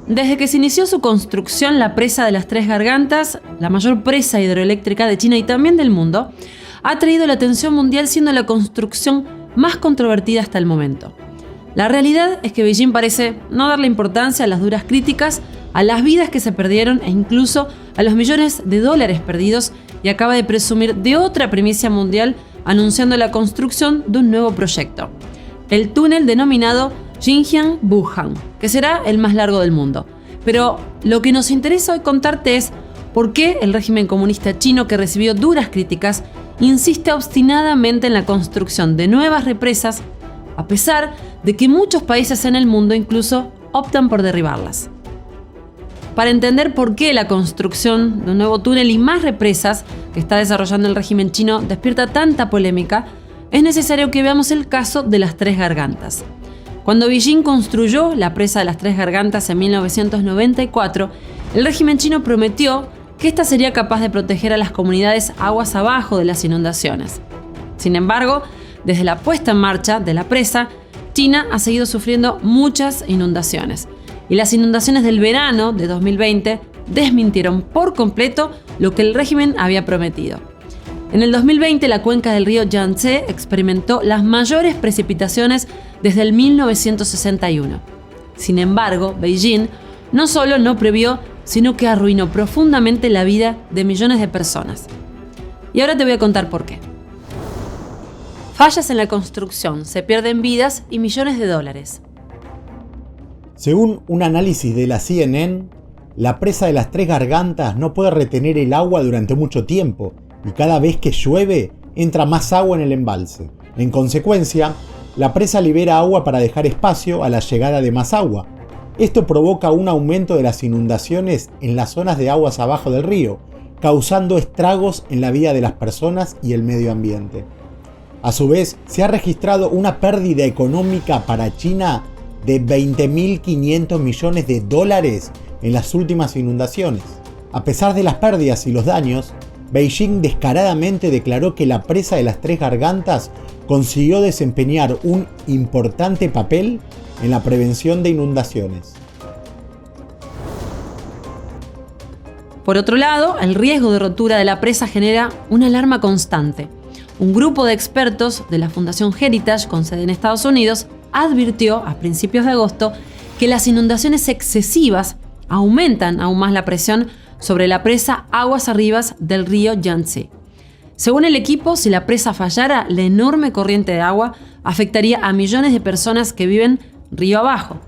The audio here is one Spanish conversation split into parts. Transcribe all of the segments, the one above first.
Desde que se inició su construcción, la presa de las Tres Gargantas, la mayor presa hidroeléctrica de China y también del mundo, ha atraído la atención mundial, siendo la construcción más controvertida hasta el momento. La realidad es que Beijing parece no darle importancia a las duras críticas, a las vidas que se perdieron e incluso a los millones de dólares perdidos, y acaba de presumir de otra primicia mundial anunciando la construcción de un nuevo proyecto, el túnel denominado Xinjiang-Wuhan, que será el más largo del mundo. Pero lo que nos interesa hoy contarte es por qué el régimen comunista chino, que recibió duras críticas, insiste obstinadamente en la construcción de nuevas represas, a pesar de que muchos países en el mundo incluso optan por derribarlas. Para entender por qué la construcción de un nuevo túnel y más represas que está desarrollando el régimen chino despierta tanta polémica, es necesario que veamos el caso de las Tres Gargantas. Cuando Beijing construyó la presa de las Tres Gargantas en 1994, el régimen chino prometió que esta sería capaz de proteger a las comunidades aguas abajo de las inundaciones. Sin embargo, desde la puesta en marcha de la presa, China ha seguido sufriendo muchas inundaciones. Y las inundaciones del verano de 2020 desmintieron por completo lo que el régimen había prometido. En el 2020, la cuenca del río Yangtze experimentó las mayores precipitaciones desde el 1961. Sin embargo, Beijing no solo no previó, sino que arruinó profundamente la vida de millones de personas. Y ahora te voy a contar por qué. Fallas en la construcción, se pierden vidas y millones de dólares. Según un análisis de la CNN, la presa de las Tres Gargantas no puede retener el agua durante mucho tiempo y cada vez que llueve entra más agua en el embalse. En consecuencia, la presa libera agua para dejar espacio a la llegada de más agua. Esto provoca un aumento de las inundaciones en las zonas de aguas abajo del río, causando estragos en la vida de las personas y el medio ambiente. A su vez, se ha registrado una pérdida económica para China de 20.500 millones de dólares en las últimas inundaciones. A pesar de las pérdidas y los daños, Beijing descaradamente declaró que la presa de las Tres Gargantas consiguió desempeñar un importante papel en la prevención de inundaciones. Por otro lado, el riesgo de rotura de la presa genera una alarma constante. Un grupo de expertos de la Fundación Heritage, con sede en Estados Unidos, advirtió a principios de agosto que las inundaciones excesivas aumentan aún más la presión sobre la presa aguas arriba del río Yangtze. Según el equipo, si la presa fallara, la enorme corriente de agua afectaría a millones de personas que viven río abajo.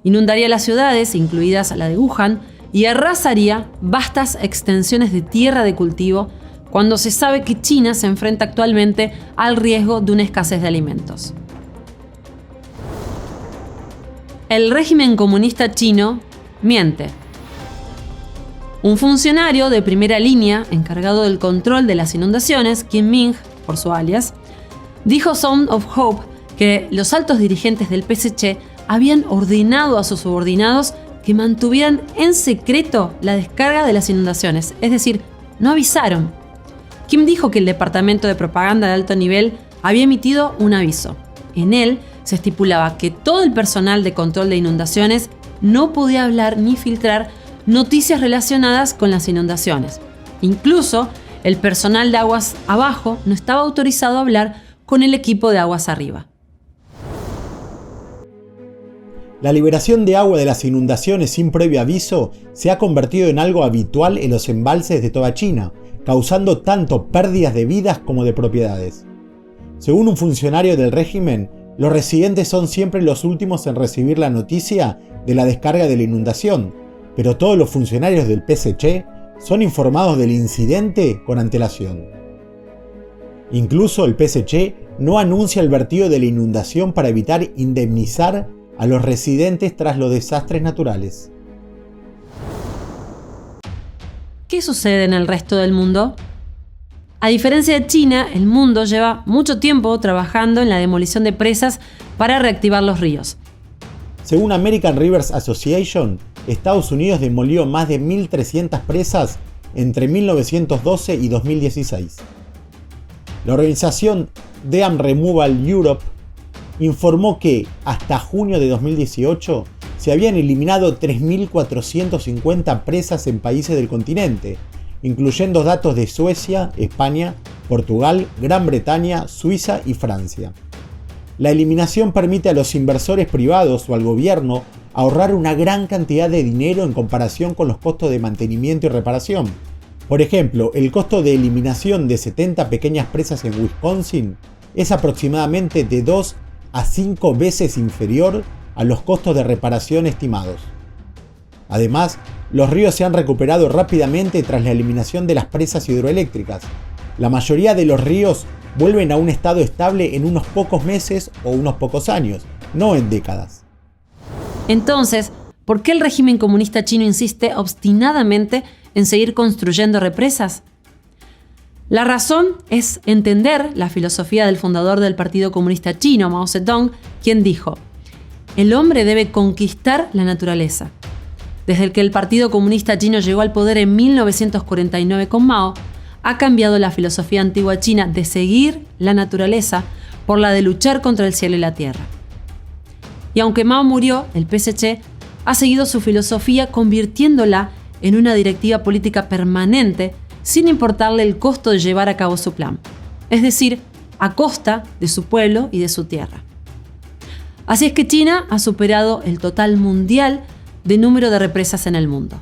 Inundaría las ciudades, incluidas la de Wuhan, y arrasaría vastas extensiones de tierra de cultivo, cuando se sabe que China se enfrenta actualmente al riesgo de una escasez de alimentos. El régimen comunista chino miente. Un funcionario de primera línea, encargado del control de las inundaciones, Kim Ming, por su alias, dijo Sound of Hope que los altos dirigentes del PSC habían ordenado a sus subordinados que mantuvieran en secreto la descarga de las inundaciones, es decir, no avisaron. Kim dijo que el departamento de propaganda de alto nivel había emitido un aviso. En él se estipulaba que todo el personal de control de inundaciones no podía hablar ni filtrar noticias relacionadas con las inundaciones. Incluso el personal de aguas abajo no estaba autorizado a hablar con el equipo de aguas arriba. La liberación de agua de las inundaciones sin previo aviso se ha convertido en algo habitual en los embalses de toda China, causando tanto pérdidas de vidas como de propiedades. Según un funcionario del régimen, los residentes son siempre los últimos en recibir la noticia de la descarga de la inundación, pero todos los funcionarios del PSC son informados del incidente con antelación. Incluso el PSC no anuncia el vertido de la inundación para evitar indemnizar a los residentes tras los desastres naturales. ¿Qué sucede en el resto del mundo? A diferencia de China, el mundo lleva mucho tiempo trabajando en la demolición de presas para reactivar los ríos. Según American Rivers Association, Estados Unidos demolió más de 1.300 presas entre 1912 y 2016. La organización Dam Removal Europe informó que hasta junio de 2018 se habían eliminado 3.450 presas en países del continente, incluyendo datos de Suecia, España, Portugal, Gran Bretaña, Suiza y Francia. La eliminación permite a los inversores privados o al gobierno ahorrar una gran cantidad de dinero en comparación con los costos de mantenimiento y reparación. Por ejemplo, el costo de eliminación de 70 pequeñas presas en Wisconsin es aproximadamente de 2 a 5 veces inferior a los costos de reparación estimados. Además, los ríos se han recuperado rápidamente tras la eliminación de las presas hidroeléctricas. La mayoría de los ríos vuelven a un estado estable en unos pocos meses o unos pocos años, no en décadas. Entonces, ¿por qué el régimen comunista chino insiste obstinadamente en seguir construyendo represas? La razón es entender la filosofía del fundador del Partido Comunista Chino, Mao Zedong, quien dijo: el hombre debe conquistar la naturaleza. Desde que el Partido Comunista Chino llegó al poder en 1949 con Mao, ha cambiado la filosofía antigua china de seguir la naturaleza por la de luchar contra el cielo y la tierra. Y aunque Mao murió, el PSC ha seguido su filosofía convirtiéndola en una directiva política permanente sin importarle el costo de llevar a cabo su plan, es decir, a costa de su pueblo y de su tierra. Así es que China ha superado el total mundial de número de represas en el mundo.